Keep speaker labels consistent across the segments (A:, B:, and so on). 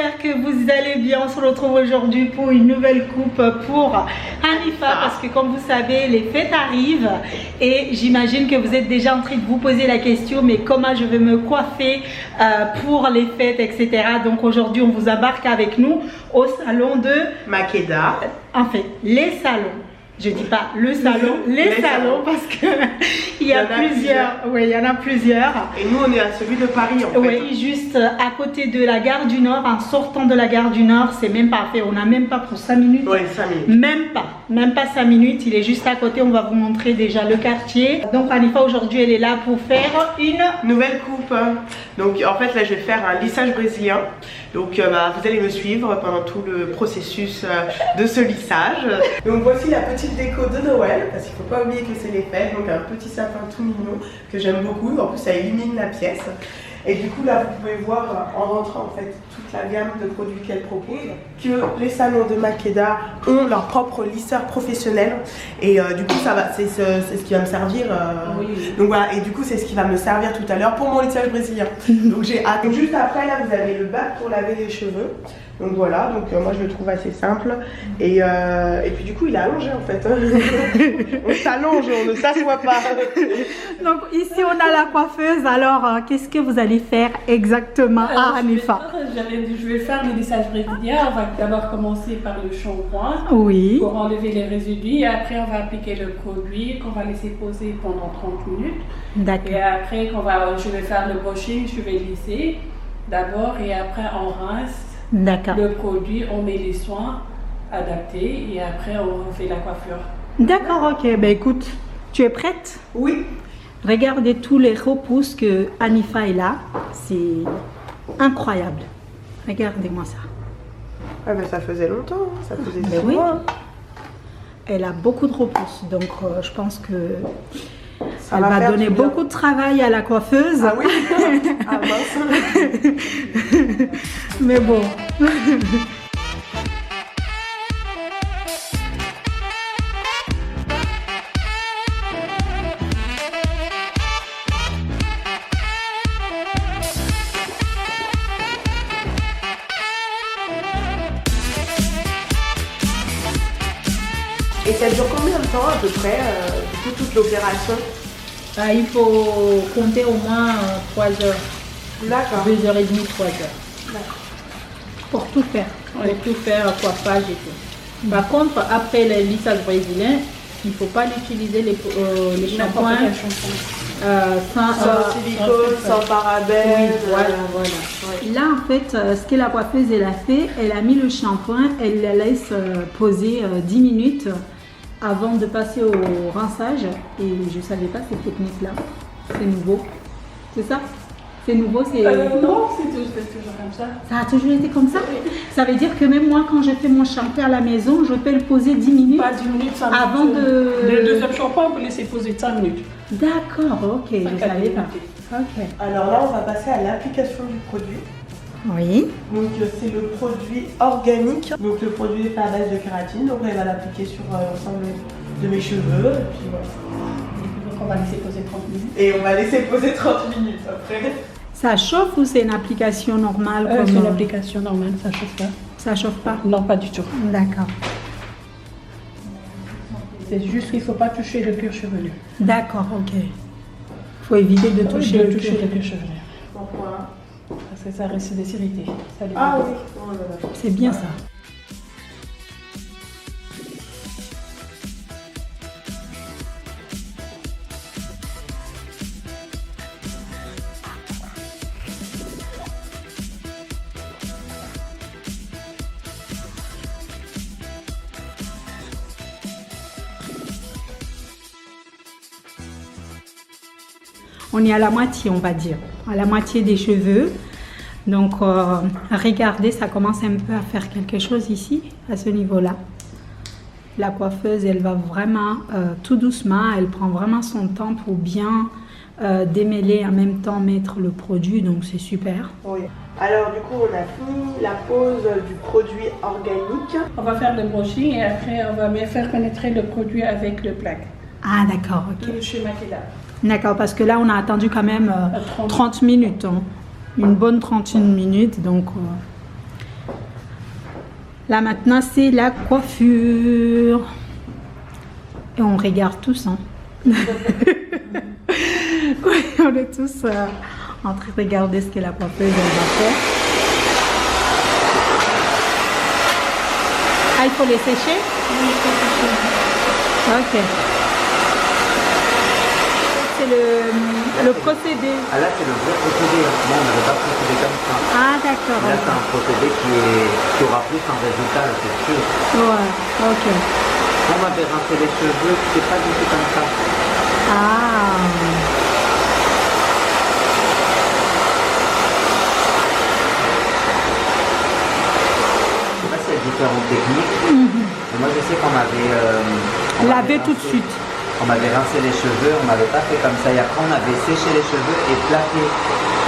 A: j'espère que vous allez bien. On se retrouve aujourd'hui pour une nouvelle coupe pour Hanifa parce que comme vous savez, les fêtes arrivent et j'imagine que vous êtes déjà en train de vous poser la question, mais comment je vais me coiffer pour les fêtes, etc. Donc aujourd'hui, on vous embarque avec nous au salon de
B: Makeda.
A: En fait, les salons. Je dis pas le salon, les salons parce que il y a plusieurs. Oui, il y en a plusieurs.
B: Et nous, on est à celui de Paris en fait.
A: Oui, juste à côté de la gare du Nord. En sortant de la gare du Nord, c'est même pas fait. On n'a même pas pour 5 minutes.
B: Oui, 5 minutes.
A: Même pas 5 minutes. Il est juste à côté. On va vous montrer déjà le quartier. Donc Hanifa aujourd'hui, elle est là pour faire une
B: nouvelle coupe. Donc en fait là, je vais faire un lissage brésilien. Donc vous allez me suivre pendant tout le processus de ce lissage. Donc voici la petite déco de Noël, parce qu'il ne faut pas oublier que c'est les fêtes. Donc un petit sapin tout mignon que j'aime beaucoup. En plus ça illumine la pièce. Et du coup là vous pouvez voir en rentrant en fait toute la gamme de produits qu'elle propose, que les salons de Makeda ont leur propre lisseur professionnel. Et du coup ça va, c'est ce qui va me servir.
A: Oui.
B: Donc voilà, et du coup c'est ce qui va me servir tout à l'heure pour mon lissage brésilien. Donc j'ai hâte. Donc juste après là vous avez le bac pour laver les cheveux. Donc voilà, donc moi je le trouve assez simple. Et puis du coup il est allongé en fait. On s'allonge, on ne s'assoit pas.
A: Donc ici on a la coiffeuse. Alors qu'est-ce que vous allez faire exactement à Hanifa?
C: Je vais faire le lissage brésilien. On va d'abord commencer par le shampoing.
A: Oui.
C: Pour enlever les résidus. Et après on va appliquer le produit qu'on va laisser poser pendant 30 minutes.
A: D'accord.
C: Et après je vais faire le brushing, je vais lisser d'abord et après on rince.
A: D'accord.
C: Le produit, on met les soins adaptés et après on refait la coiffure.
A: D'accord, ok. Ben écoute, tu es prête?
B: Oui.
A: Regardez tous les repousses que Hanifa est là. C'est incroyable. Regardez-moi ça.
B: Ah ben ça faisait longtemps, hein. Ça faisait 6
A: Oui.
B: mois.
A: Elle a beaucoup de repousses, donc je pense que
B: Ça
A: elle va
B: faire
A: donner
B: du bien.
A: beaucoup de travail à la coiffeuse.
B: Ah oui. Ah mince.
A: Mais bon.
B: Et ça dure combien de temps à peu près, du coup, toute l'opération?
A: Il faut compter au moins 3 heures.
B: D'accord.
A: 2h30, 3 heures.
B: D'accord.
A: Pour tout faire. Pour tout faire, coiffage et tout. Par contre, après le lissage brésilien, il ne faut pas utiliser les shampoings
B: Sans silicone, sans parabènes.
A: Oui, voilà.
B: Ouais.
A: Là, en fait, ce que la coiffeuse elle a fait, elle a mis le shampoing, elle la laisse poser 10 minutes avant de passer au rinçage. Et je ne savais pas cette technique-là. C'est nouveau. C'est ça? C'est nouveau, c'est...
C: Non, c'est toujours comme ça.
A: Ça a toujours été comme ça? Ça veut dire que même moi, quand je fais mon shampoing à la maison, je peux le poser 10 minutes
C: Pas 10 minutes, 5 minutes.
A: avant de...
C: Le deuxième shampoing, on peut laisser poser 5 minutes.
A: D'accord, ok, je ne savais pas. Ok.
B: Alors là, on va passer à l'application du produit.
A: Oui.
B: Donc c'est le produit organique. Donc le produit est à base de kératine. Donc elle va l'appliquer sur l'ensemble de mes cheveux. Et puis voilà.
C: Donc on va laisser poser 30 minutes.
B: Et on va laisser poser 30 minutes après.
A: Ça chauffe ou c'est une application normale comme...
C: C'est une application normale, ça chauffe pas.
A: Ça chauffe pas?
C: Non, pas du tout.
A: D'accord.
C: C'est juste qu'il ne faut pas toucher le cuir chevelu.
A: D'accord, ok. Faut éviter de toucher le
C: toucher le cuir chevelu.
B: Pourquoi?
C: Parce que ça risque de s'irriter.
B: Ah oui. Oh là là.
A: C'est bien ça. On est à la moitié, on va dire, à la moitié des cheveux. Donc, regardez, ça commence un peu à faire quelque chose ici, à ce niveau-là. La coiffeuse, elle va vraiment tout doucement, elle prend vraiment son temps pour bien démêler, en même temps mettre le produit, donc c'est super.
B: Oui. Alors du coup, on a fini la pose du produit organique.
C: On va faire le brushing et après on va faire pénétrer le produit avec le plaque.
A: Ah d'accord, ok.
C: De chez Makeda.
A: D'accord, parce que là on a attendu quand même 30 minutes. Hein. Une bonne 31 minutes, donc Là maintenant c'est la coiffure. Et on regarde tous, hein. Oui, on est tous en train de regarder ce que la coiffeuse elle va faire. Ah, il faut les sécher?
C: Oui, il faut sécher.
A: Ok. C'est le procédé.
D: Ah là c'est le vrai procédé, moi on n'avait pas procédé comme ça.
A: Ah d'accord.
D: Là c'est un procédé qui aura plus un résultat, c'est sûr.
A: Ouais, ok.
D: Quand on m'avait rincé les cheveux, c'est pas du tout comme ça.
A: Ah.
D: Je sais pas s'il y a différentes techniques, mais moi je sais qu'on m'avait...
A: Laver tout de suite.
D: On m'avait rincé les cheveux, on m'avait pas fait comme ça. Et après on avait séché les cheveux et plaqué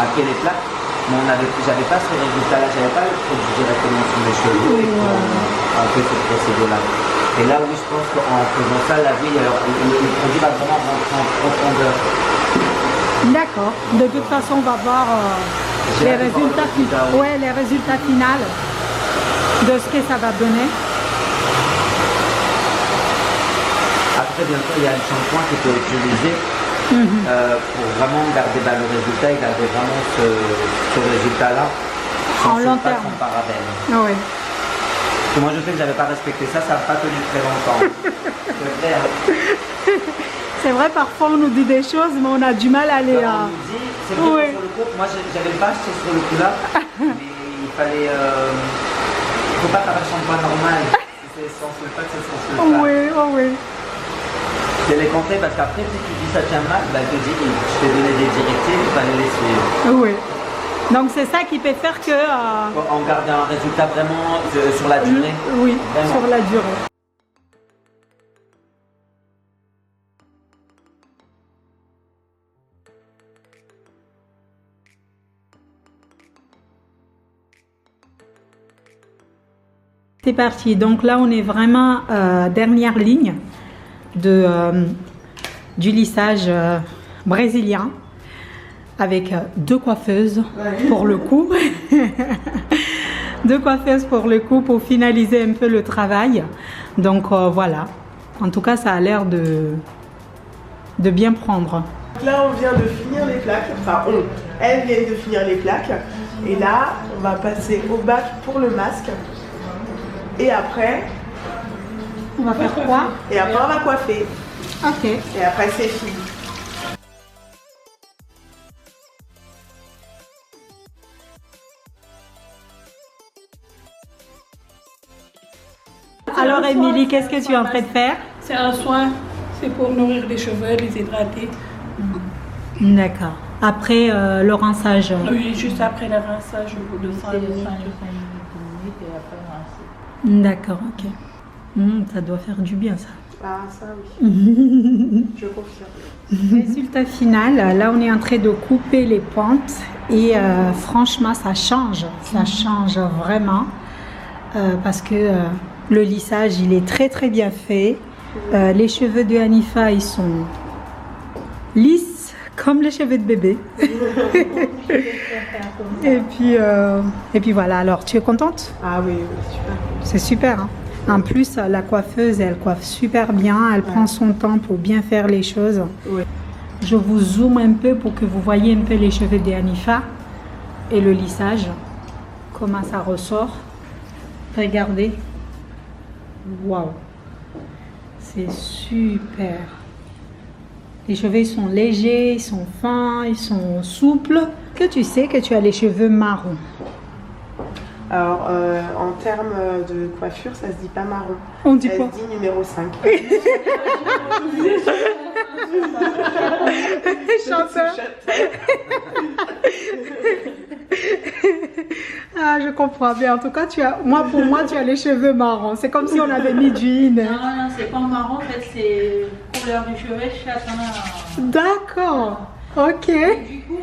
D: après les plaques. Mais j'avais pas ce résultat-là, j'avais pas le produit directement sur mes cheveux et qu'on fait ce procédé-là. Et là oui je pense qu'en faisant ça, la vie, alors, le produit va vraiment rentrer en profondeur.
A: D'accord. De toute façon, on va voir les résultats, les résultats finaux de ce que ça va donner.
D: Après, bien sûr, il y a le shampoing qui peut être utilisé pour vraiment garder le résultat et garder vraiment ce résultat-là
A: En long terme.
D: Sans parabène.
A: Ah oui.
D: Parce que moi, je sais que j'avais pas respecté ça, ça n'a pas tenu très longtemps. C'est vrai. Hein.
A: C'est vrai, parfois on nous dit des choses, mais on a du mal à les...
D: On nous dit, c'est vrai que sur le coup, moi, j'avais pas acheté sur le coup-là, mais il fallait... Il faut pas faire un shampoing normal. C'est sans sulfate, c'est sans sulfate.
A: Oui, oh oui.
D: C'est les conseils parce qu'après, si tu dis ça tient mal, bah, je te dis, je t'ai donné des directives, il fallait les suivre.
A: Oui. Donc c'est ça qui peut faire que...
D: En gardant un résultat vraiment sur la durée.
A: Oui,
D: vraiment.
A: sur la durée. C'est parti. Donc là, on est vraiment dernière ligne du lissage brésilien avec deux coiffeuses pour le coup. Deux coiffeuses pour le coup pour finaliser un peu le travail. Donc voilà. En tout cas, ça a l'air de bien prendre.
B: Là, on vient de finir les plaques. Enfin, elles viennent de finir les plaques. Et là, on va passer au bac pour le masque. Et après,
A: On va faire quoi?
B: Et après, on va coiffer.
A: Ok.
B: Et après, c'est fini.
A: Alors, Émilie, qu'est-ce que tu es en train de faire?
C: C'est un soin, c'est pour nourrir les cheveux, les hydrater.
A: D'accord. Après le rinçage.
C: Oui, juste après le rinçage au bout de 5 minutes.
A: D'accord, ok. Ça doit faire du bien ça.
B: Ah, ça oui. Je confirme.
A: Résultat final, là on est en train de couper les pointes et franchement ça change vraiment parce que le lissage il est très très bien fait. Les cheveux de Hanifa ils sont lisses comme les cheveux de bébé. et puis voilà, alors tu es contente?
B: Ah oui, oui, super.
A: C'est super, hein? En plus, la coiffeuse, elle coiffe super bien. Elle prend son temps pour bien faire les choses.
B: Oui.
A: Je vous zoome un peu pour que vous voyez un peu les cheveux de Hanifa et le lissage. Comment ça ressort. Regardez. Waouh. C'est super. Les cheveux, ils sont légers, ils sont fins, ils sont souples. Que tu sais que tu as les cheveux marrons.
B: Alors, en termes de coiffure, ça se dit pas marron.
A: On dit
B: Elle
A: quoi?
B: se dit numéro 5.
A: Chanteur. Ah, je comprends bien. En tout cas, pour moi, tu as les cheveux marrons. C'est comme si on avait mis du in.
E: Non, c'est pas marron, en fait, c'est couleur du cheveu châtain.
A: D'accord. Ok.
E: Du coup,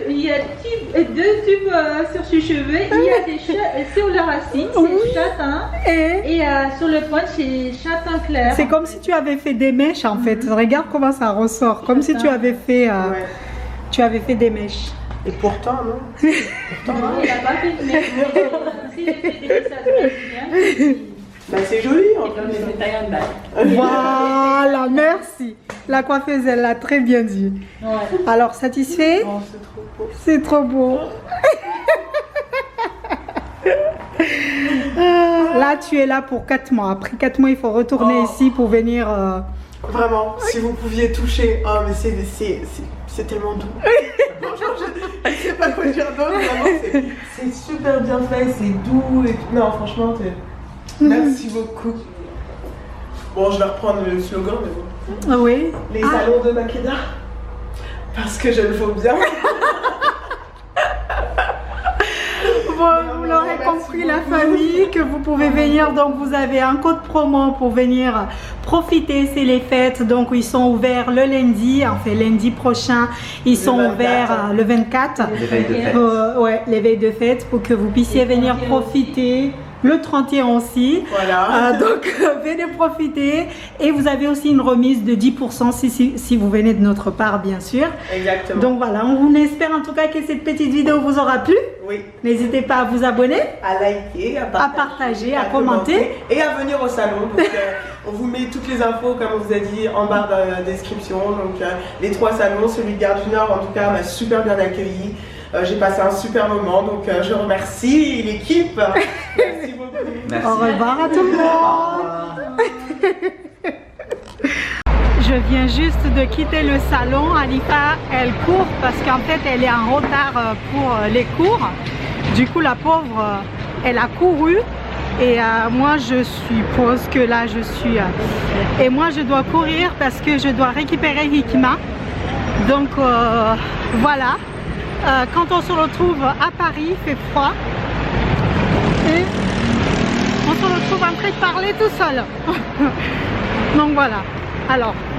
E: il y a deux tubes sur ses cheveux. Il y a des sur les racines, c'est châtain. Et sur le point, c'est châtain clair.
A: C'est comme si tu avais fait des mèches en fait. Regarde comment ça ressort. Comme si tu avais fait, tu avais fait des mèches.
B: Et pourtant, non. Pourtant,
E: Non, il n'a pas filmé. Si j'ai fait des lissages brésiliens.
B: Bah, c'est joli en
C: Donc,
B: plus.
C: c'est taille en balle.
A: Voilà, merci. La coiffeuse, elle l'a très bien dit.
E: Ouais.
A: Alors, satisfait?
B: Oh, c'est trop beau.
A: C'est trop beau. Là, tu es là pour 4 mois. Après 4 mois, il faut retourner ici pour venir.
B: Vraiment, si vous pouviez toucher. Oh, mais c'est tellement doux. Franchement, je ne sais pas quoi dire d'autre. Vraiment, c'est super bien fait, c'est doux. Et tout. Non, franchement, merci beaucoup. Bon, je vais reprendre le slogan, mais bon.
A: Ah oui.
B: Les salons de Makeda. Parce que je le vaux bien.
A: Bon, vous l'aurez compris, la famille, que vous pouvez venir. Donc, vous avez un code promo pour venir profiter. C'est les fêtes. Donc, ils sont ouverts le lundi. Enfin, lundi prochain, ils sont
B: 24.
A: ouverts le 24.
D: L'éveil de fête.
A: Ouais, l'éveil de fête pour que vous puissiez venir profiter. Le 31 aussi.
B: Voilà.
A: Donc, venez profiter. Et vous avez aussi une remise de 10% si vous venez de notre part, bien sûr.
B: Exactement.
A: Donc, voilà, on espère en tout cas que cette petite vidéo vous aura plu.
B: Oui.
A: N'hésitez pas à vous abonner,
B: À liker, à
A: partager, à commenter.
B: et à venir au salon. Donc, on vous met toutes les infos, comme on vous a dit, en barre de la description. Donc, les 3 salons, celui de Gare du Nord, en tout cas, m'a super bien accueilli. J'ai passé un super moment, donc je remercie l'équipe. Merci beaucoup.
D: Merci.
A: Au revoir à tout le monde. Je viens juste de quitter le salon. Alifa, elle court parce qu'en fait, elle est en retard pour les cours. Du coup, la pauvre, elle a couru. Et moi, je suppose que là, je suis... et moi, je dois courir parce que je dois récupérer Hikma. Donc, voilà. Quand on se retrouve à Paris, il fait froid. Et on se retrouve en train de parler tout seul. Donc, voilà. Alors...